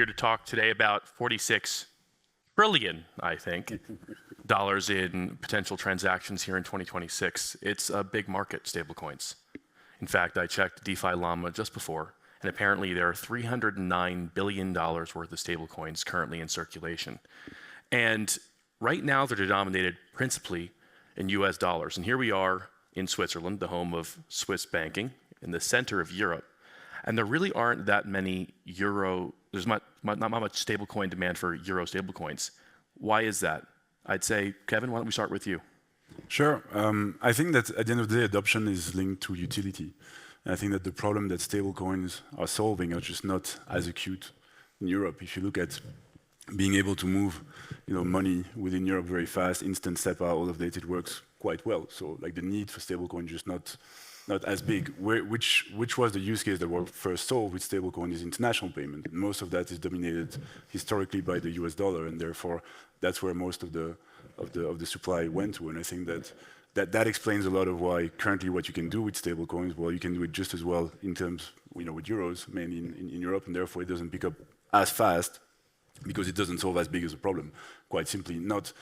here to talk today about 46 trillion, I think, dollars in potential transactions here in 2026. It's a big market, stablecoins. In fact, I checked DeFi Llama just before, and apparently there are $309 billion worth of stablecoins currently in circulation. And right now they're denominated principally in US dollars. And here we are in Switzerland, the home of Swiss banking, in the center of Europe. And there really aren't that many there's not much stablecoin demand for euro stablecoins. Why is that? I'd say, Kevin, why don't we start with you? Sure. I think that at the end of the day, adoption is linked to utility. And I think that the problem that stablecoins are solving are just not as acute in Europe. If you look at being able to move money within Europe very fast, instant SEPA, all of that, it works quite well. So like the need for stablecoin is just not as big. Which was the use case that was first solved with stablecoin is international payment. And most of that is dominated historically by the US dollar, and therefore that's where most of the supply went to. And I think that explains a lot of why currently what you can do with stablecoins, well, you can do it just as well in terms, with euros, mainly in Europe, and therefore it doesn't pick up as fast because it doesn't solve as big as a problem. Quite simply, not.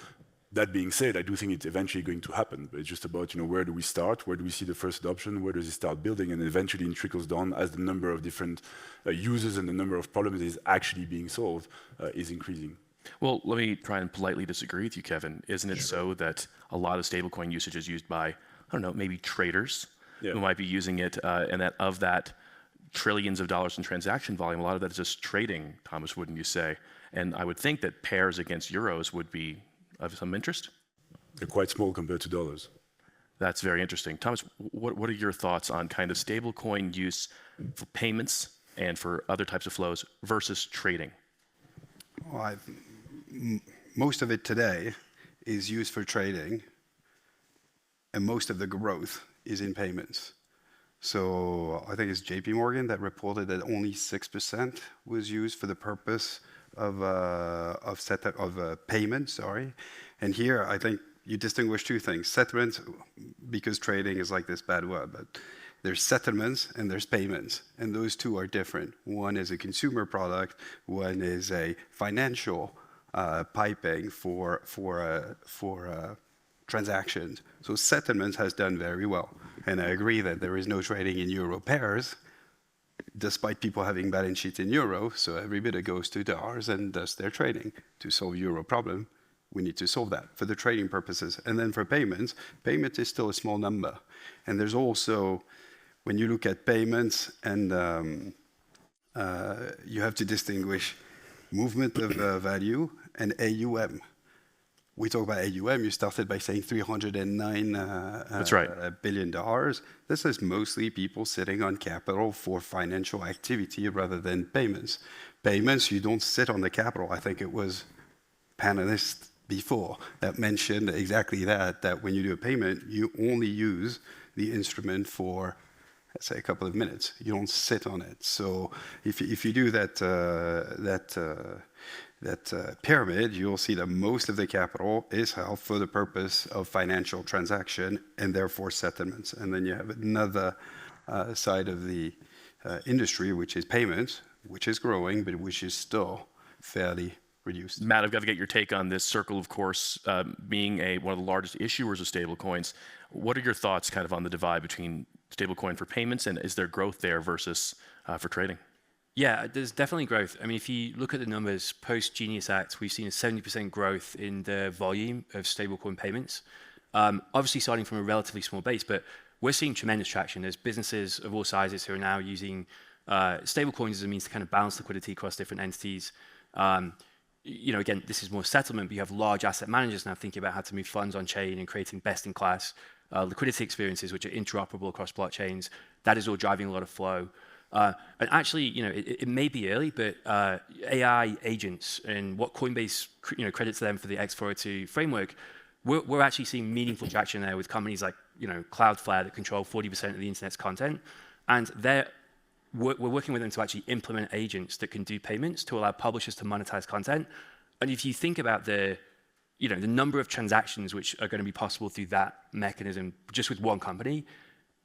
That being said, I do think it's eventually going to happen, but it's just about where do we start, where do we see the first adoption, where does it start building, and eventually it trickles down as the number of different users and the number of problems that is actually being solved is increasing. Well, let me try and politely disagree with you, Kevin. Isn't it so that a lot of stablecoin usage is used by, I don't know, maybe traders who might be using it, and that of that trillions of dollars in transaction volume, a lot of that is just trading, Thomas, wouldn't you say? And I would think that pairs against euros would be of some interest? They're quite small compared to dollars. That's very interesting. Thomas, what are your thoughts on kind of stablecoin use for payments and for other types of flows versus trading? Well, most of it today is used for trading, and most of the growth is in payments. So I think it's JP Morgan that reported that only 6% was used for the purpose of payment, And here I think you distinguish two things. Settlements, because trading is like this bad word, but there's settlements and there's payments, and those two are different. One is a consumer product, one is a financial piping for transactions. So settlements has done very well, and I agree that there is no trading in euro pairs, despite people having balance sheets in euro, so every bit it goes to dollars, and thus they're trading. To solve euro problem, we need to solve that for the trading purposes. And then for payments, payment is still a small number. And there's also, when you look at payments, and you have to distinguish movement of value and AUM. We talk about AUM, you started by saying $309 That's right. billion. This is mostly people sitting on capital for financial activity rather than payments. Payments, you don't sit on the capital. I think it was panelists before that mentioned exactly that when you do a payment, you only use the instrument for, let's say, a couple of minutes. You don't sit on it. So if you do that pyramid, you'll see that most of the capital is held for the purpose of financial transaction and therefore settlements. And then you have another side of the industry, which is payments, which is growing, but which is still fairly reduced. Matt, I've got to get your take on this. Circle, of course, being one of the largest issuers of stablecoins. What are your thoughts kind of on the divide between stablecoin for payments, and is there growth there versus for trading? Yeah, there's definitely growth. I mean, if you look at the numbers post-Genius Act, we've seen a 70% growth in the volume of stablecoin payments. Obviously starting from a relatively small base, but we're seeing tremendous traction. There's businesses of all sizes who are now using stablecoins as a means to kind of balance liquidity across different entities. Again, this is more settlement, but you have large asset managers now thinking about how to move funds on chain and creating best-in-class liquidity experiences, which are interoperable across blockchains. That is all driving a lot of flow. And actually, it may be early, but AI agents and what Coinbase credits them for the X402 framework, we're actually seeing meaningful traction there with companies like Cloudflare that control 40% of the internet's content, and we're working with them to actually implement agents that can do payments to allow publishers to monetize content. And if you think about the number of transactions which are going to be possible through that mechanism just with one company,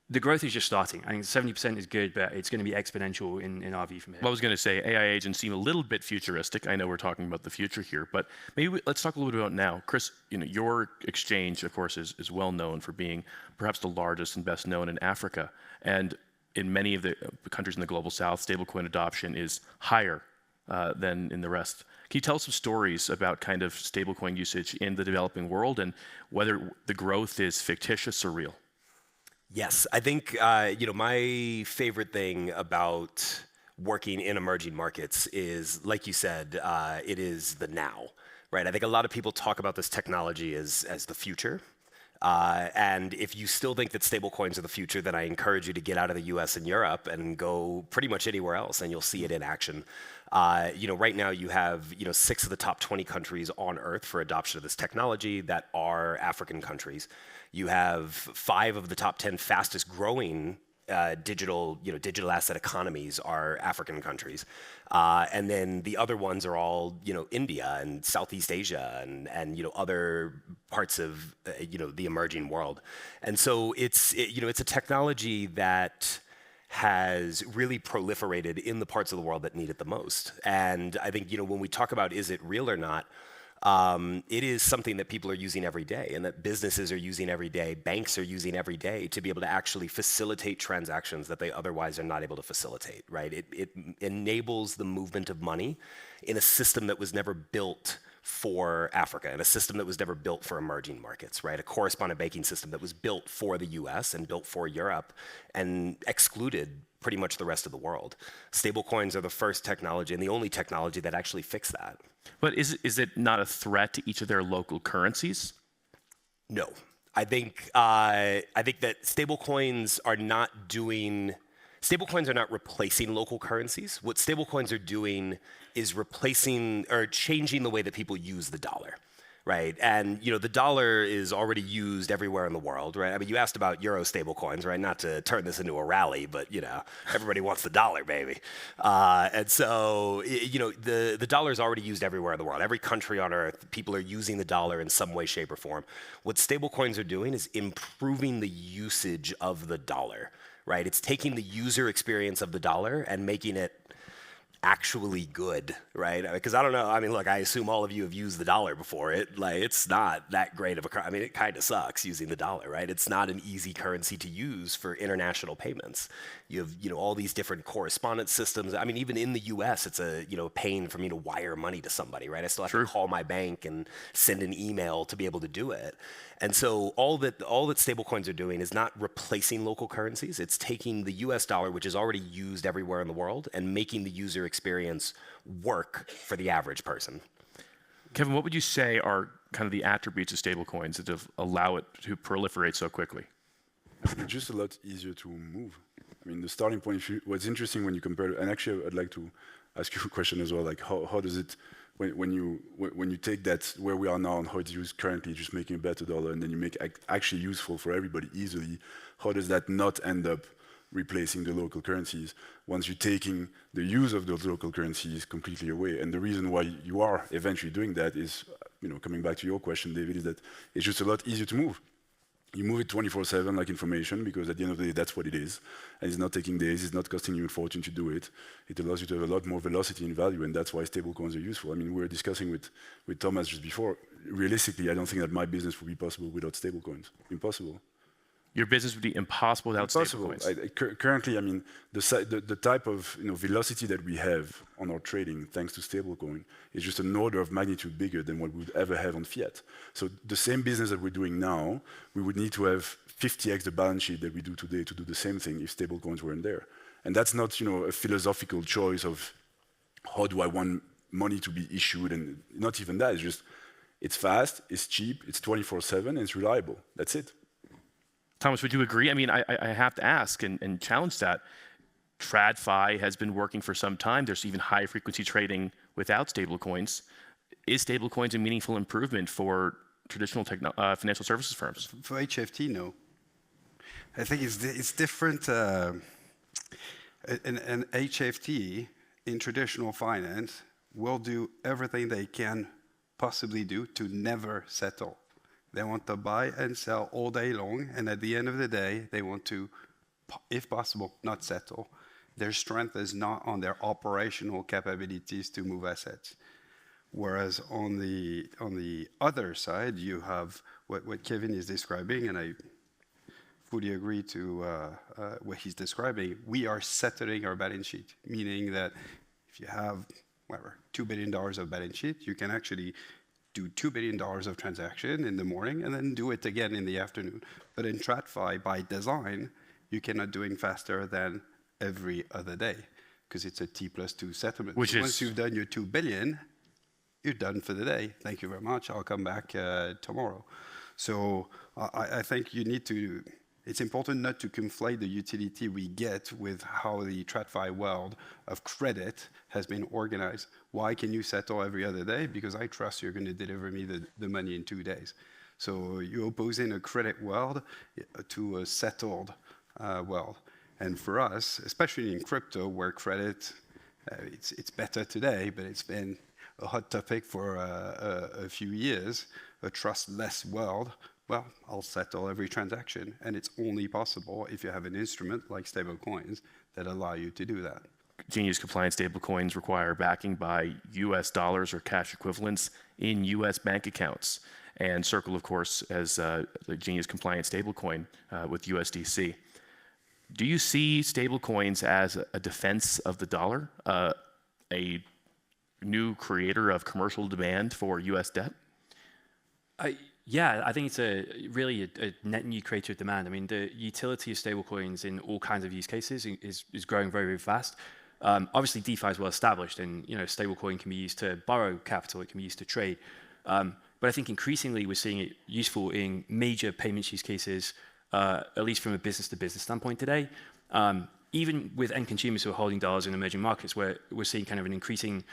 the growth is just starting. I think 70% is good, but it's going to be exponential in our view from here. Well, I was going to say AI agents seem a little bit futuristic. I know we're talking about the future here, but maybe let's talk a little bit about now. Chris, your exchange, of course, is well known for being perhaps the largest and best known in Africa. And in many of the countries in the global south, stablecoin adoption is higher than in the rest. Can you tell us some stories about kind of stablecoin usage in the developing world and whether the growth is fictitious or real? Yes, I think my favorite thing about working in emerging markets is, like you said, it is the now, right? I think a lot of people talk about this technology as the future. And if you still think that stablecoins are the future, then I encourage you to get out of the US and Europe and go pretty much anywhere else, and you'll see it in action. Right now you have 6 of the top 20 countries on Earth for adoption of this technology that are African countries. You have 5 of the top 10 fastest growing digital asset economies are African countries, and then the other ones are all India and Southeast Asia and other parts of the emerging world. And so it's a technology that has really proliferated in the parts of the world that need it the most. And I think when we talk about is it real or not, it is something that people are using every day and that businesses are using every day, banks are using every day to be able to actually facilitate transactions that they otherwise are not able to facilitate, right? It enables the movement of money in a system that was never built for Africa, in a system that was never built for emerging markets, right? A correspondent banking system that was built for the US and built for Europe and excluded pretty much the rest of the world. Stablecoins are the first technology and the only technology that actually fixed that. But is it not a threat to each of their local currencies? No. I think that stablecoins are not replacing local currencies. What stablecoins are doing is replacing or changing the way that people use the dollar, right? And the dollar is already used everywhere in the world, right? I mean, you asked about Euro stablecoins, right? Not to turn this into a rally, but everybody wants the dollar, baby. And so the dollar is already used everywhere in the world. Every country on Earth, people are using the dollar in some way, shape, or form. What stablecoins are doing is improving the usage of the dollar, right? It's taking the user experience of the dollar and making it actually good, right? Because I don't know. I mean, look, I assume all of you have used the dollar before. It's not that great of a currency. I mean, it kind of sucks using the dollar, right? It's not an easy currency to use for international payments. You have all these different correspondence systems. I mean, even in the US, it's a pain for me to wire money to somebody, right? I still have to call my bank and send an email to be able to do it. And so all that stablecoins are doing is not replacing local currencies. It's taking the US dollar, which is already used everywhere in the world, and making the user experience work for the average person. Kevin, what would you say are kind of the attributes of stablecoins that allow it to proliferate so quickly? It's just a lot easier to move. I mean, the starting point, what's interesting when you compare, and actually I'd like to ask you a question as well, like how does it, when you take that where we are now and how it's used currently, just making a better dollar, and then you make actually useful for everybody easily, how does that not end up replacing the local currencies once you're taking the use of those local currencies completely away? And the reason why you are eventually doing that is, coming back to your question, David, is that it's just a lot easier to move. You move it 24/7 like information, because at the end of the day, that's what it is. And it's not taking days, it's not costing you a fortune to do it. It allows you to have a lot more velocity and value, and that's why stablecoins are useful. I mean, we were discussing with Thomas just before. Realistically, I don't think that my business would be possible without stablecoins. Impossible. Your business would be impossible without stablecoins. Currently, I mean, the type of velocity that we have on our trading, thanks to stablecoin, is just an order of magnitude bigger than what we would ever have on fiat. So the same business that we're doing now, we would need to have 50x the balance sheet that we do today to do the same thing if stablecoins weren't there. And that's not a philosophical choice of how do I want money to be issued, and not even that. It's just it's fast, it's cheap, it's 24/7, and it's reliable. That's it. Thomas, would you agree? I mean, I have to ask and challenge that. TradFi has been working for some time. There's even high-frequency trading without stablecoins. Is stablecoins a meaningful improvement for traditional financial services firms? For HFT, no. I think it's different. An HFT in traditional finance will do everything they can possibly do to never settle. They want to buy and sell all day long, and at the end of the day, they want to if possible, not settle. Their strength is not on their operational capabilities to move assets. Whereas on the other side, you have what Kevin is describing, and I fully agree to what he's describing. We are settling our balance sheet, meaning that if you have, whatever, $2 billion of balance sheet, you can actually do $2 billion of transaction in the morning and then do it again in the afternoon. But in TradFi, by design, you cannot do it faster than every other day because it's a T+2 settlement. Which so is once you've done your 2 billion, you're done for the day. Thank you very much. I'll come back tomorrow. So I think you need to, it's important not to conflate the utility we get with how the TradFi world of credit has been organized. Why can you settle every other day? Because I trust you're going to deliver me the money in 2 days. So you're opposing a credit world to a settled world. And for us, especially in crypto, where credit, it's better today, but it's been a hot topic for a few years, a trustless world. Well, I'll settle every transaction, and it's only possible if you have an instrument like stablecoins that allow you to do that. Genius compliant stablecoins require backing by US dollars or cash equivalents in US bank accounts. And Circle, of course, as the Genius compliant stablecoin with USDC. Do you see stablecoins as a defense of the dollar, a new creator of commercial demand for US debt? Yeah, I think it's really a net new creator of demand. I mean, the utility of stablecoins in all kinds of use cases is growing very, very fast. Obviously, DeFi is well established, and stablecoin can be used to borrow capital. It can be used to trade. But I think increasingly we're seeing it useful in major payments use cases, at least from a business-to-business standpoint today. Even with end consumers who are holding dollars in emerging markets, where we're seeing kind of an increasing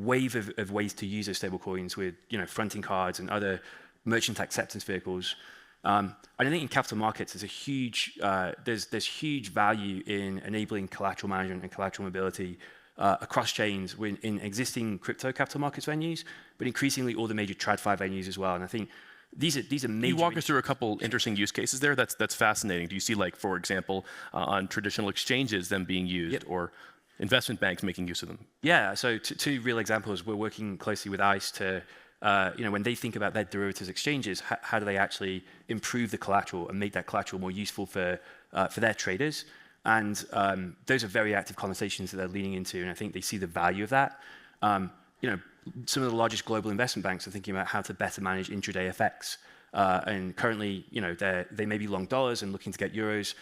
wave of ways to use those stablecoins with fronting cards and other merchant acceptance vehicles. And I think in capital markets there's there's huge value in enabling collateral management and collateral mobility across chains in existing crypto capital markets venues, but increasingly all the major TradFi venues as well. And I think these are major. Can you walk us through a couple interesting use cases there? That's fascinating. Do you see, like, for example, on traditional exchanges them being used, or investment banks making use of them? Yeah, so two real examples. We're working closely with ICE to, when they think about their derivatives exchanges, how do they actually improve the collateral and make that collateral more useful for their traders? And those are very active conversations that they're leaning into, and I think they see the value of that. Some of the largest global investment banks are thinking about how to better manage intraday FX. And currently, they may be long dollars and looking to get euros.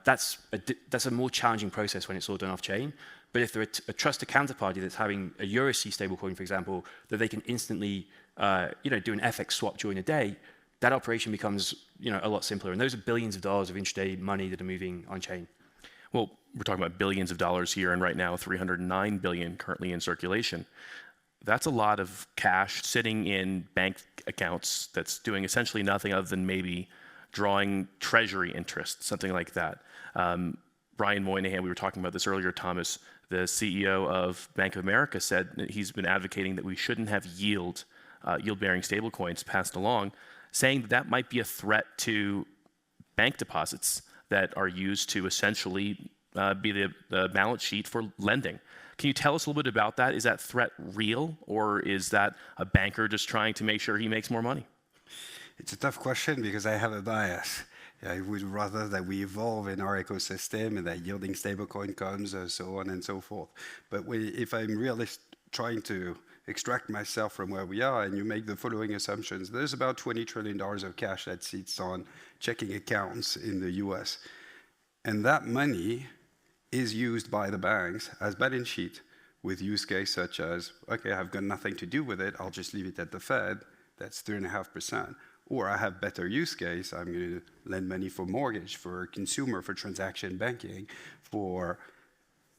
That's a more challenging process when it's all done off chain. But if they're a trusted counterparty that's having a EURC stablecoin, for example, that they can instantly, do an FX swap during the day, that operation becomes, a lot simpler. And those are billions of dollars of intraday money that are moving on chain. Well, we're talking about billions of dollars here, and right now 309 billion currently in circulation. That's a lot of cash sitting in bank accounts that's doing essentially nothing other than maybe drawing treasury interest, something like that. Brian Moynihan, we were talking about this earlier, Thomas, the CEO of Bank of America, said that he's been advocating that we shouldn't have yield-bearing stablecoins passed along, saying that might be a threat to bank deposits that are used to essentially be the balance sheet for lending. Can you tell us a little bit about that? Is that threat real, or is that a banker just trying to make sure he makes more money? It's a tough question because I have a bias. I would rather that we evolve in our ecosystem and that yielding stablecoin comes, so on and so forth. But if I'm really trying to extract myself from where we are, and you make the following assumptions, there's about $20 trillion of cash that sits on checking accounts in the US. And that money is used by the banks as balance sheet with use case such as, okay, I've got nothing to do with it, I'll just leave it at the Fed, that's 3.5%. Or I have better use case, I'm going to lend money for mortgage, for consumer, for transaction banking, for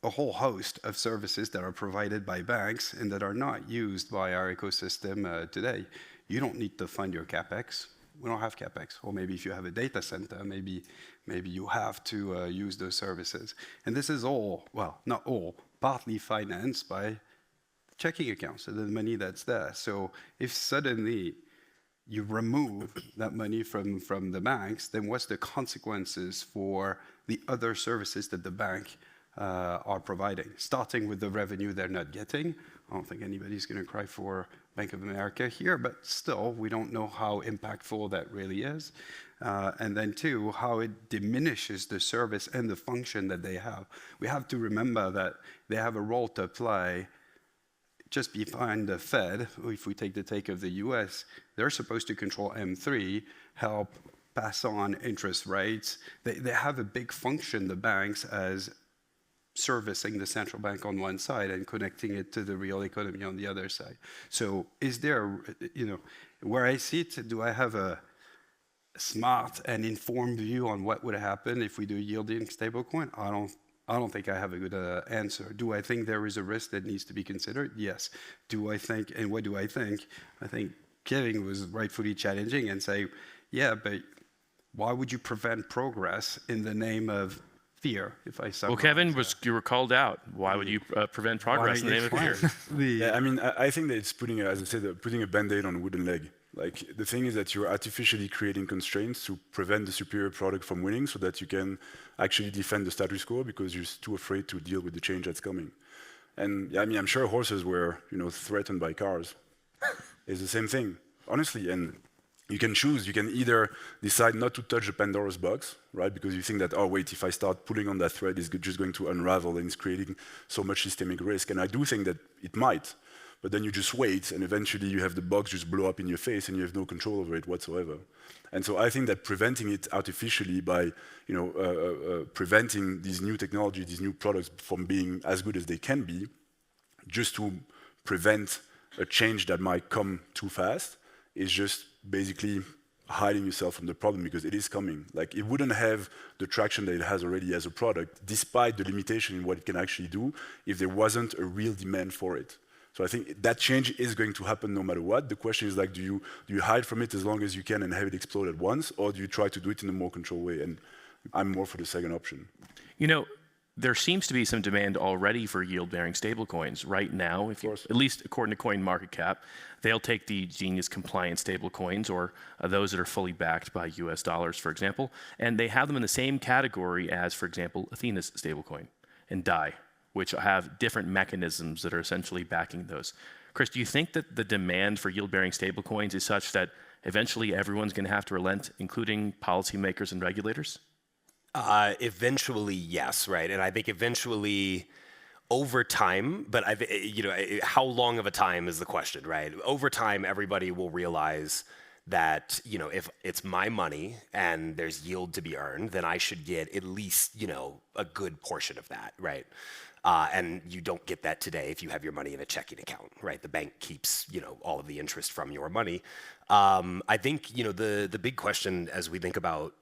a whole host of services that are provided by banks and that are not used by our ecosystem today. You don't need to fund your CapEx. We don't have CapEx. Or maybe if you have a data center, maybe you have to use those services. And this is all, well, not all, partly financed by checking accounts, so the money that's there. So if suddenly you remove that money from the banks, then what's the consequences for the other services that the bank are providing, starting with the revenue they're not getting? I don't think anybody's going to cry for Bank of America here, but still, we don't know how impactful that really is. And then two, how it diminishes the service and the function that they have. We have to remember that they have a role to play just behind the Fed. If we take the take of the US, they're supposed to control M3, help pass on interest rates. They have a big function, the banks, as servicing the central bank on one side and connecting it to the real economy on the other side. So is there, where I see it, do I have a smart and informed view on what would happen if we do yielding stablecoin? I don't think I have a good answer. Do I think there is a risk that needs to be considered? Yes. Do I think, and what do I think? I think Kevin was rightfully challenging and say, yeah, but why would you prevent progress in the name of fear, if I summarize? Well, Kevin, you were called out. Why would you prevent progress in the name of fear? Yeah, I mean, I think that it's putting, as I said, putting a band-aid on a wooden leg. Like, the thing is that you're artificially creating constraints to prevent the superior product from winning so that you can actually defend the status quo because you're too afraid to deal with the change that's coming. And yeah, I mean, I'm sure horses were, threatened by cars. It's the same thing, honestly. And you can choose. You can either decide not to touch the Pandora's box, right? Because you think that, oh, wait, if I start pulling on that thread, it's just going to unravel and it's creating so much systemic risk. And I do think that it might. But then you just wait, and eventually you have the box just blow up in your face, and you have no control over it whatsoever. And so I think that preventing it artificially by, preventing these new technologies, these new products from being as good as they can be, just to prevent a change that might come too fast, is just basically hiding yourself from the problem because it is coming. Like, it wouldn't have the traction that it has already as a product, despite the limitation in what it can actually do, if there wasn't a real demand for it. So I think that change is going to happen no matter what. The question is, like, do you hide from it as long as you can and have it explode at once, or do you try to do it in a more controlled way? And I'm more for the second option. There seems to be some demand already for yield-bearing stablecoins right now. At least according to CoinMarketCap, they'll take the Genius compliant stablecoins or those that are fully backed by US dollars, for example, and they have them in the same category as, for example, Athena's stablecoin and DAI, which have different mechanisms that are essentially backing those. Chris, do you think that the demand for yield-bearing stablecoins is such that eventually everyone's going to have to relent, including policymakers and regulators? Eventually, yes, right. And I think eventually over time, but how long of a time is the question, right? Over time, everybody will realize that, if it's my money and there's yield to be earned, then I should get at least, a good portion of that, right? And you don't get that today if you have your money in a checking account, right? The bank keeps, all of the interest from your money. I think, the big question as we think about,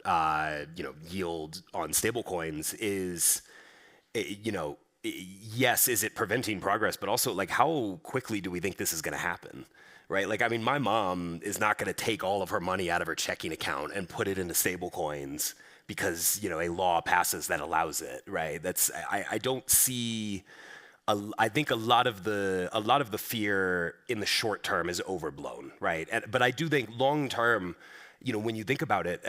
yield on stablecoins is, yes, is it preventing progress, but also, like, how quickly do we think this is going to happen? Right? Like, I mean, my mom is not going to take all of her money out of her checking account and put it into stablecoins because, a law passes that allows it, right? I don't see, I think a lot of the fear in the short term is overblown, right? But I do think long term, when you think about it,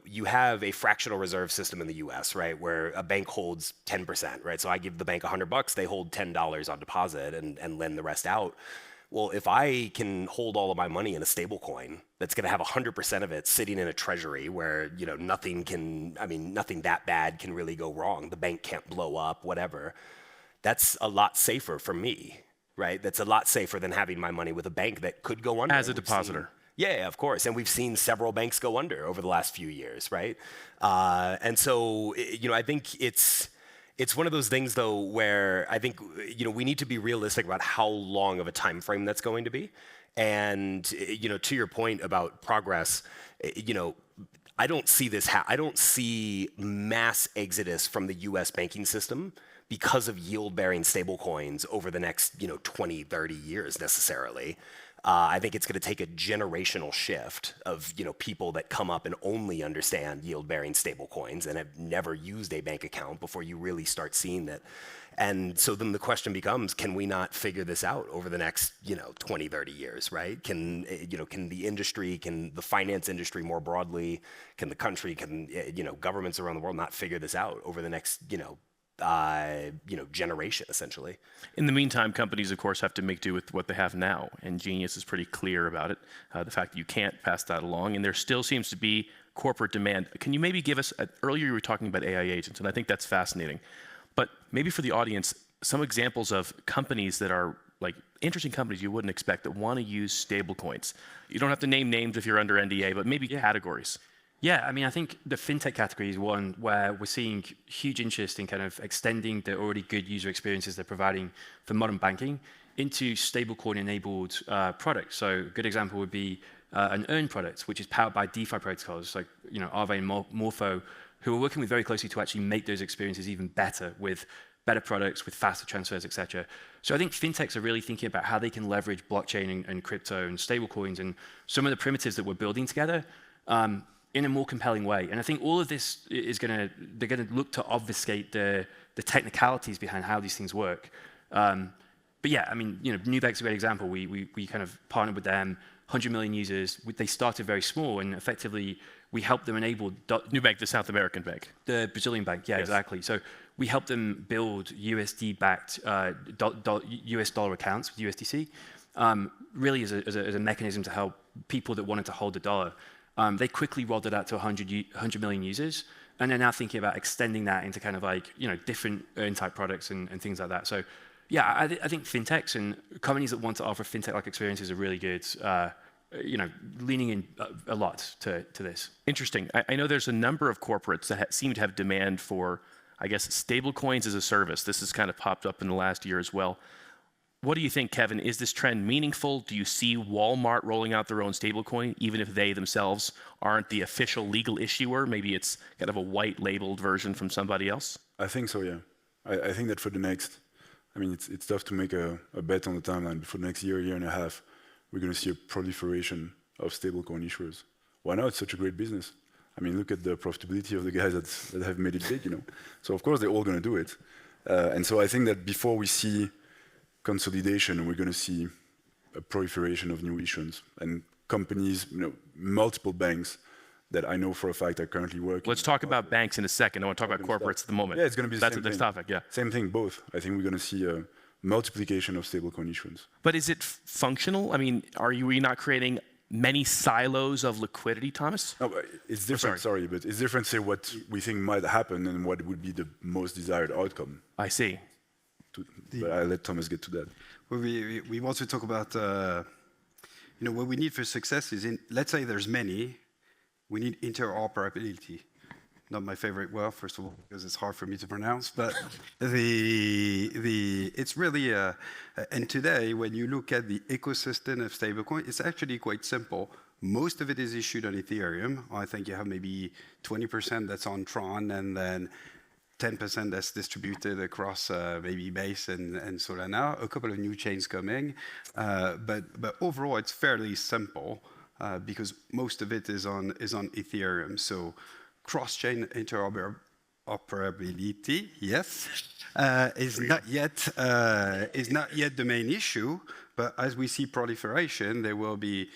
you have a fractional reserve system in the US, right? Where a bank holds 10%, right? So I give the bank $100, they hold $10 on deposit and lend the rest out. Well, if I can hold all of my money in a stable coin that's going to have 100% of it sitting in a treasury where, nothing that bad can really go wrong. The bank can't blow up, whatever. That's a lot safer for me, right? That's a lot safer than having my money with a bank that could go under. As a depositor. Yeah, of course. And we've seen several banks go under over the last few years, right? And so, I think it's one of those things, though, where I think, we need to be realistic about how long of a time frame that's going to be. And, to your point about progress, I don't see I don't see mass exodus from the US banking system because of yield-bearing stablecoins over the next, 20, 30 years necessarily. I think it's going to take a generational shift of people that come up and only understand yield-bearing stablecoins and have never used a bank account before you really start seeing that. And so then the question becomes, can we not figure this out over the next 20, 30 years, right? Can the industry, can the finance industry more broadly, can the country, can governments around the world not figure this out over the next generation, essentially? In the meantime, companies, of course, have to make do with what they have now, and Genius is pretty clear about it. The fact that you can't pass that along, and there still seems to be corporate demand. Can you maybe give us, earlier you were talking about AI agents, and I think that's fascinating, but maybe for the audience, some examples of companies that are like interesting companies you wouldn't expect that want to use stablecoins. You don't have to name names if you're under NDA, but maybe categories. Yeah, I mean, I think the fintech category is one where we're seeing huge interest in kind of extending the already good user experiences they're providing for modern banking into stablecoin-enabled products. So a good example would be an earn product, which is powered by DeFi protocols like Aave and Morpho, who are working with very closely to actually make those experiences even better with better products, with faster transfers, et cetera. So I think fintechs are really thinking about how they can leverage blockchain and crypto and stablecoins and some of the primitives that we're building together in a more compelling way. And I think all of this is they're gonna look to obfuscate the technicalities behind how these things work. But yeah, I mean, Nubank's a great example. We kind of partnered with them, 100 million users. They started very small, and effectively we helped them enable Nubank, the South American bank. The Brazilian bank, yeah, yes. Exactly. So we helped them build USD-backed US dollar accounts with USDC, really as a mechanism to help people that wanted to hold the dollar. They quickly rolled it out to 100 million users, and they're now thinking about extending that into kind of like different earn-type products and things like that. So yeah, I think fintechs and companies that want to offer fintech-like experiences are really good. Leaning in a lot to this. Interesting. I know there's a number of corporates that seem to have demand for, I guess, stablecoins as a service. This has kind of popped up in the last year as well. What do you think, Kevin? Is this trend meaningful? Do you see Walmart rolling out their own stablecoin, even if they themselves aren't the official legal issuer? Maybe it's kind of a white-labeled version from somebody else? I think so, yeah. I think that for the next, it's tough to make a bet on the timeline, but for the next year and a half, we're going to see a proliferation of stablecoin issuers. Why not? It's such a great business. Look at the profitability of the guys that have made it big, So of course they're all going to do it. And so I think that before we see consolidation, we're going to see a proliferation of new issuance and companies, multiple banks that I know for a fact are currently working. Let's talk about banks in a second. I want to talk about corporates at the moment. Yeah, it's going to be the same thing. Topic, yeah. Same thing, both. I think we're going to see a multiplication of stablecoin issuance. But is it functional? Are we not creating many silos of liquidity, Thomas? No, it's different, sorry, but it's different to say what we think might happen and what would be the most desired outcome. I see. But I'll let Thomas get to that. Well, we want to talk about, what we need for success is, let's say there's many, we need interoperability. Not my favorite word, first of all, because it's hard for me to pronounce, but it's really, and today, when you look at the ecosystem of stablecoin, it's actually quite simple. Most of it is issued on Ethereum. I think you have maybe 20% that's on Tron, and then 10% that's distributed across maybe Base and Solana. A couple of new chains coming, but overall, it's fairly simple because most of it is on Ethereum. So cross-chain interoperability, yes, is not yet the main issue. But as we see proliferation, there will be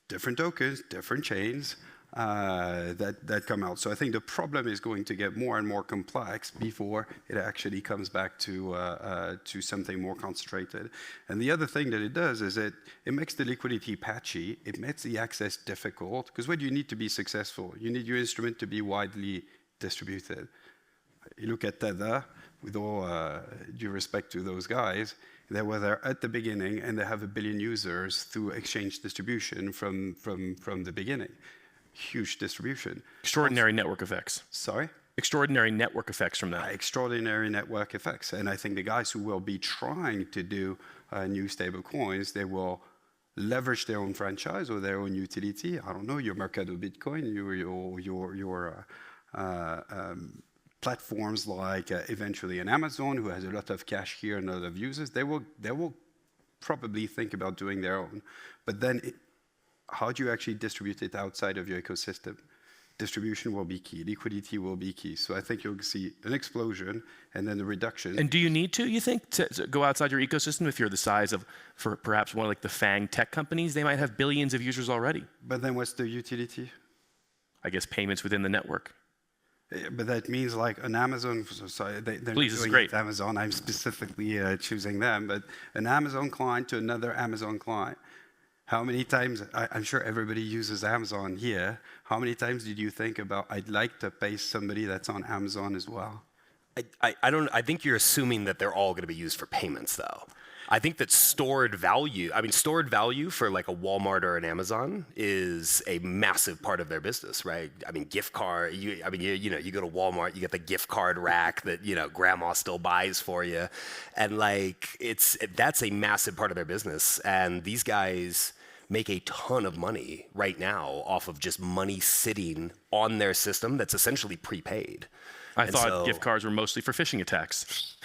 different tokens, different chains that come out. So I think the problem is going to get more and more complex before it actually comes back to something more concentrated. And the other thing that it does is it makes the liquidity patchy. It makes the access difficult, because what do you need to be successful? You need your instrument to be widely distributed. You look at Tether, with all due respect to those guys, they were there at the beginning, and they have 1 billion users through exchange distribution from the beginning. Huge distribution. Extraordinary network effects. Sorry? Extraordinary network effects from that. Extraordinary network effects. And I think the guys who will be trying to do new stable coins, they will leverage their own franchise or their own utility. I don't know, your Mercado Bitcoin, your platforms like eventually an Amazon who has a lot of cash here and a lot of users, they will probably think about doing their own. But then how do you actually distribute it outside of your ecosystem? Distribution will be key, liquidity will be key. So I think you'll see an explosion and then a reduction. And do you need to, you think, to go outside your ecosystem if you're the size of, for perhaps one of like the FANG tech companies? They might have billions of users already. But then what's the utility? I guess payments within the network. But that means like an Amazon, sorry, they're Please, this is doing great. it Amazon, I'm specifically choosing them, but an Amazon client to another Amazon client. How many times, I'm sure everybody uses Amazon here, how many times did you think about, I'd like to pay somebody that's on Amazon as well? I think you're assuming that they're all going to be used for payments, though. I think that stored value for like a Walmart or an Amazon is a massive part of their business, right? I mean, gift card, you go to Walmart, you get the gift card rack that, grandma still buys for you. And like, that's a massive part of their business. And these guys make a ton of money right now off of just money sitting on their system that's essentially prepaid. I thought gift cards were mostly for phishing attacks.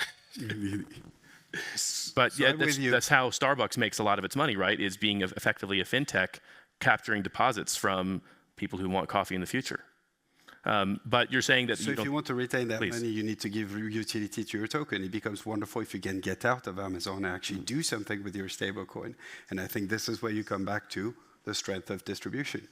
But yeah, that's how Starbucks makes a lot of its money, right? Is being effectively a fintech, capturing deposits from people who want coffee in the future. But you're saying that so if you want to retain that money, you need to give utility to your token. It becomes wonderful if you can get out of Amazon and actually do something with your stablecoin. And I think this is where you come back to the strength of distribution.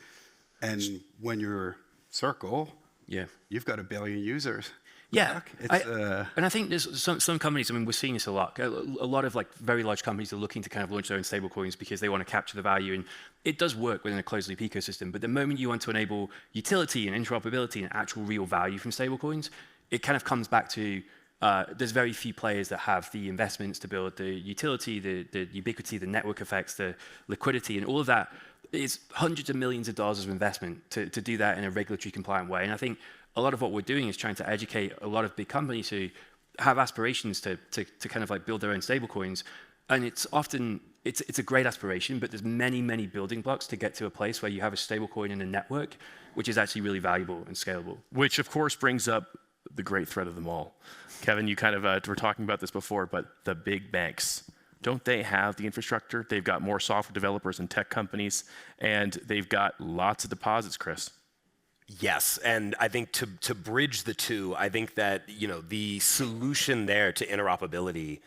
And when you're Circle, you've got 1 billion users. Yeah, and I think there's some companies, I mean, we're seeing this a lot. A lot of like very large companies are looking to kind of launch their own stablecoins because they want to capture the value, and it does work within a closed loop ecosystem. But the moment you want to enable utility and interoperability and actual real value from stablecoins, it kind of comes back to there's very few players that have the investments to build the utility, the ubiquity, the network effects, the liquidity, and all of that. It's hundreds of millions of dollars of investment to do that in a regulatory compliant way. And I think a lot of what we're doing is trying to educate a lot of big companies who have aspirations to kind of like build their own stablecoins. And it's often, it's a great aspiration, but there's many, many building blocks to get to a place where you have a stablecoin in a network, which is actually really valuable and scalable. Which of course brings up the great threat of them all. Kevin, you kind of were talking about this before, but the big banks, don't they have the infrastructure? They've got more software developers and tech companies, and they've got lots of deposits, Chris. Yes, and I think to bridge the two, I think that the solution there to interoperability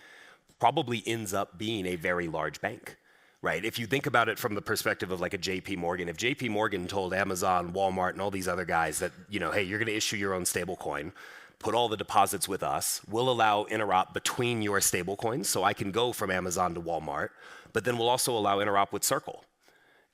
probably ends up being a very large bank, right? If you think about it from the perspective of like a JP Morgan, if JP Morgan told Amazon, Walmart, and all these other guys that, hey, you're going to issue your own stablecoin, put all the deposits with us, we'll allow interop between your stablecoins, so I can go from Amazon to Walmart, but then we'll also allow interop with Circle.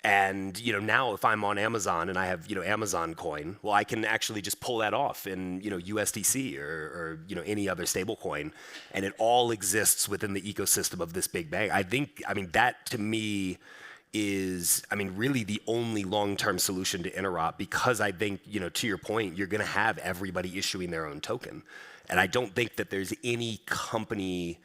And now if I'm on Amazon and I have Amazon coin, well, I can actually just pull that off in USDC or any other stable coin, and it all exists within the ecosystem of this big bank. I mean that to me is really the only long-term solution to interop, because I think to your point, you're going to have everybody issuing their own token, and I don't think that there's any company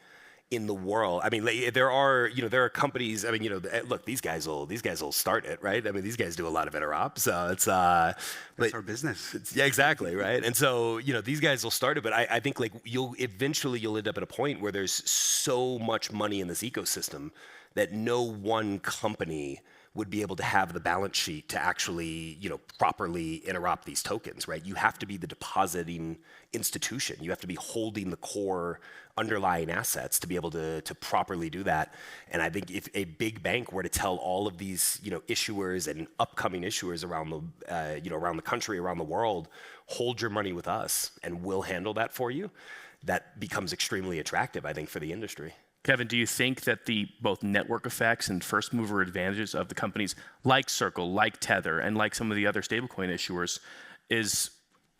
in the world. I mean, there are companies. I mean, look, these guys will start it, right? I mean, these guys do a lot of interop, so it's that's our business. Yeah, exactly, right. And so these guys will start it, but I think like you'll end up at a point where there's so much money in this ecosystem that no one company would be able to have the balance sheet to actually, properly interop these tokens, right? You have to be the depositing institution. You have to be holding the core underlying assets to be able to properly do that. And I think if a big bank were to tell all of these, issuers and upcoming issuers around the country, around the world, hold your money with us and we'll handle that for you, that becomes extremely attractive, I think, for the industry. Kevin, do you think that the both network effects and first mover advantages of the companies like Circle, like Tether, and like some of the other stablecoin issuers is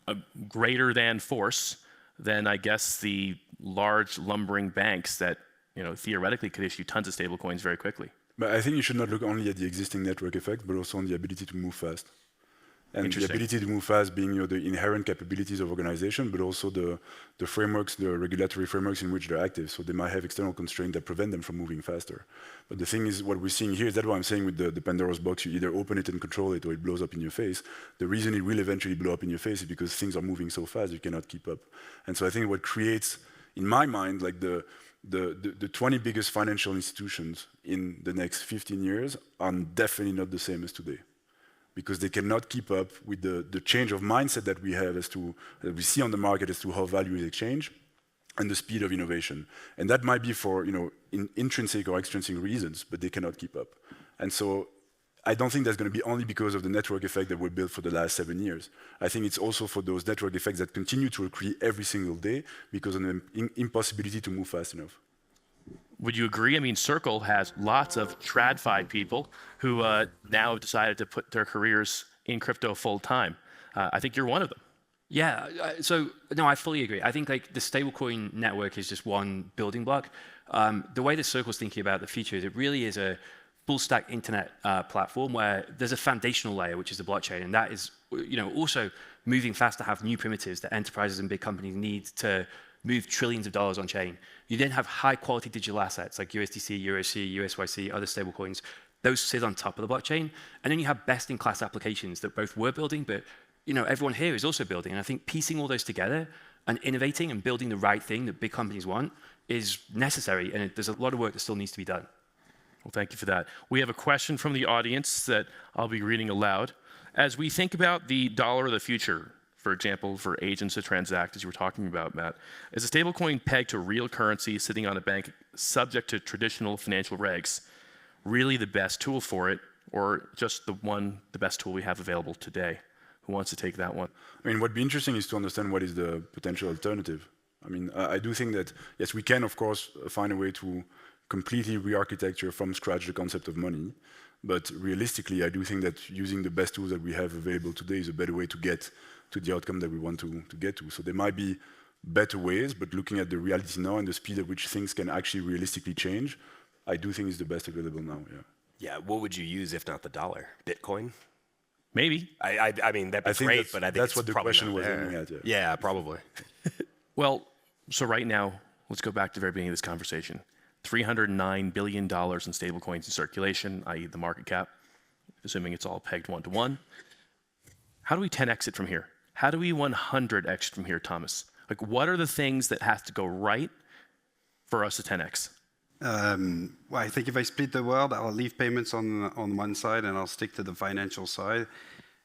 a greater than force than, I guess, the large lumbering banks that theoretically could issue tons of stablecoins very quickly? But I think you should not look only at the existing network effect, but also on the ability to move fast. And the ability to move fast being the inherent capabilities of organization, but also the frameworks, the regulatory frameworks in which they're active. So they might have external constraints that prevent them from moving faster. But the thing is, what we're seeing here is that's what I'm saying with the Pandora's box. You either open it and control it, or it blows up in your face. The reason it will eventually blow up in your face is because things are moving so fast you cannot keep up. And so I think what creates, in my mind, like the the 20 biggest financial institutions in the next 15 years are definitely not the same as today, because they cannot keep up with the change of mindset that we have that we see on the market as to how value is exchanged and the speed of innovation. And that might be for intrinsic or extrinsic reasons, but they cannot keep up. And so I don't think that's going to be only because of the network effect that we built for the last 7 years. I think it's also for those network effects that continue to accrue every single day because of the impossibility to move fast enough. Would you agree? I mean, Circle has lots of TradFi people who now have decided to put their careers in crypto full time. I think you're one of them. Yeah, so no, I fully agree. I think like the stablecoin network is just one building block. The way that Circle's thinking about the future is it really is a full stack internet platform where there's a foundational layer, which is the blockchain, and that is also moving fast to have new primitives that enterprises and big companies need to move trillions of dollars on chain. You then have high quality digital assets like USDC, USC, USYC, other stablecoins. Those sit on top of the blockchain, and then you have best in class applications that both we're building, but everyone here is also building. And I think piecing all those together and innovating and building the right thing that big companies want is necessary, and there's a lot of work that still needs to be done. Well, thank you for that. We have a question from the audience that I'll be reading aloud. As we think about the dollar of the future, for example, for agents to transact, as you were talking about, Matt, is a stablecoin pegged to real currency sitting on a bank subject to traditional financial regs really the best tool for it, or just the best tool we have available today? Who wants to take that one? I mean, what'd be interesting is to understand what is the potential alternative. I mean, I do think that, yes, we can, of course, find a way to completely re-architecture from scratch the concept of money. But realistically, I do think that using the best tools that we have available today is a better way to get to the outcome that we want to get to. So there might be better ways, but looking at the reality now and the speed at which things can actually realistically change, I do think it's the best available now, yeah. Yeah, what would you use if not the dollar? Bitcoin? Maybe. I mean, that'd be great, but I think that's it's what the probably question not was there. aiming at. Yeah. Yeah, probably. Well, so right now, let's go back to the very beginning of this conversation. $309 billion in stablecoins in circulation, i.e. the market cap, assuming it's all pegged 1-to-1. How do we 10x it from here? How do we 100x it from here, Thomas? Like, what are the things that have to go right for us to 10x? Well, I think if I split the world, I'll leave payments on one side and I'll stick to the financial side.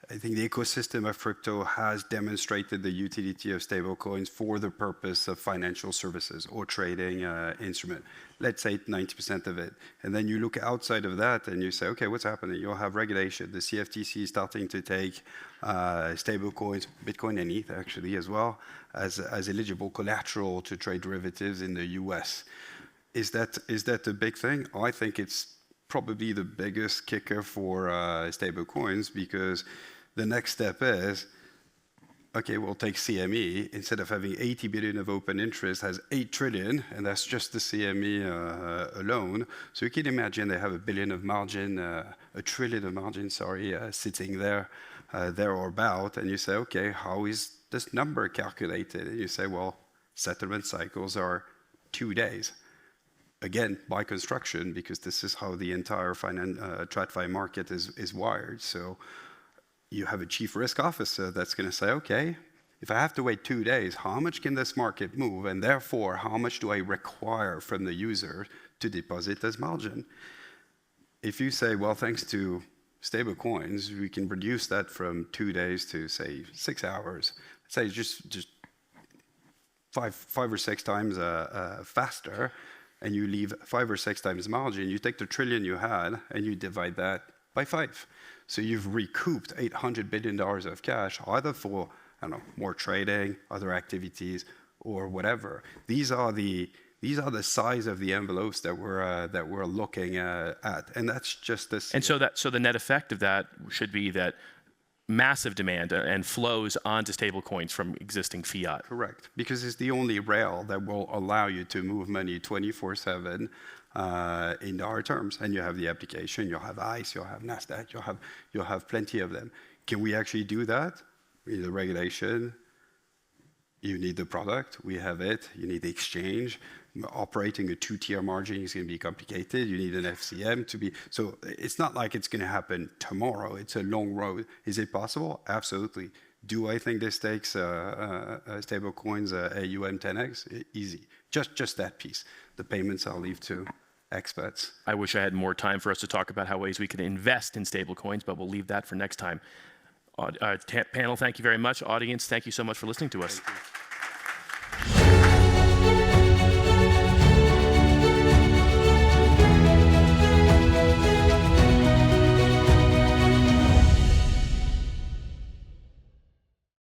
I think the ecosystem of crypto has demonstrated the utility of stablecoins for the purpose of financial services or trading instrument. Let's say 90% of it. And then you look outside of that and you say, okay, what's happening? You'll have regulation. The CFTC is starting to take stablecoins, Bitcoin and ETH actually as well, as eligible collateral to trade derivatives in the US. Is that a big thing? I think it's probably the biggest kicker for stablecoins, because the next step is, okay, we'll take CME. Instead of having 80 billion of open interest, has 8 trillion, and that's just the CME alone. So you can imagine they have $1 billion of margin, $1 trillion of margin, sitting there or about, and you say, okay, how is this number calculated? And you say, well, settlement cycles are 2 days. Again, by construction, because this is how the entire TradFi market is wired. So you have a chief risk officer that's going to say, okay, if I have to wait 2 days, how much can this market move? And therefore, how much do I require from the user to deposit as margin? If you say, well, thanks to stablecoins, we can reduce that from 2 days to, say, 6 hours. Say just five or six times faster, and you leave 5 or 6 times margin, you take the trillion you had and you divide that by 5. So you've recouped $800 billion of cash, either for, I don't know, more trading, other activities, or whatever. These are the size of the envelopes that we're looking at, and that's just this. And so the net effect of that should be that massive demand and flows onto stablecoins from existing fiat. Correct, because it's the only rail that will allow you to move money 24/7 in dollar terms. And you have the application, you'll have ICE, you'll have NASDAQ, you'll have plenty of them. Can we actually do that? We need the regulation. You need the product. We have it. You need the exchange. Operating a 2-tier margin is going to be complicated. You need an FCM to be. So it's not like it's going to happen tomorrow. It's a long road. Is it possible? Absolutely. Do I think this takes stablecoins AUM 10x? Easy. Just that piece. The payments I'll leave to experts. I wish I had more time for us to talk about how ways we can invest in stablecoins, but we'll leave that for next time. Panel, thank you very much. Audience, thank you so much for listening to us.